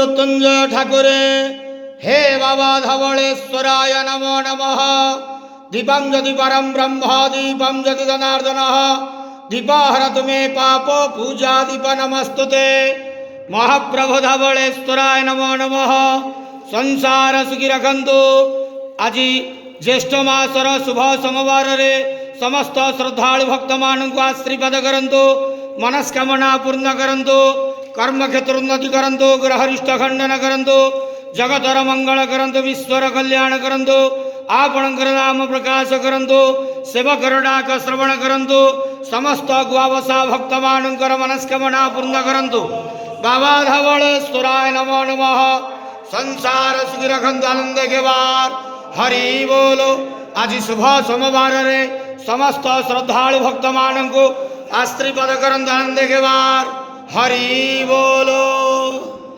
मृत्युंजय ठाकुरे। हे बाबा धवळेश्वराय नमो नमः। दीपं ज्योति परं ब्रह्म दीपं ज्योति जनार्दन दीपहरतु मे पाप पूजा दीप नमस्तुते। महाप्रभु धवळेश्वराय नमो नमः। संसार सुखी रखंतु। आज ज्येष्ठ मासर शुभ सोमवार रे समस्त श्रद्धालु भक्त मान को आशीर्वाद करंतु। मनस्कामना पूर्ण करंतु। कर्म क्षेत्र उन्नति करंतु। ग्रहरिष्ट खंडन करंतु। जगतर मंगल करंतु। विश्वर कल्याण करंतु। आपणकर नाम प्रकाश करंतु। सेवकर डाक श्रवण करंतु। समस्त गुआवसा भक्त मानकर मनस्कामना पूर्ण करंतु। बाबा धवळेश्वराय नमो नमः। संसार सुखी रखंतु आनंद के बार। हरि बोलो। आज शुभ सोमवार रे समस्त श्रद्धालु भक्त मान को आशीर्वाद करंतु आनंद के बार। हरि बोलो।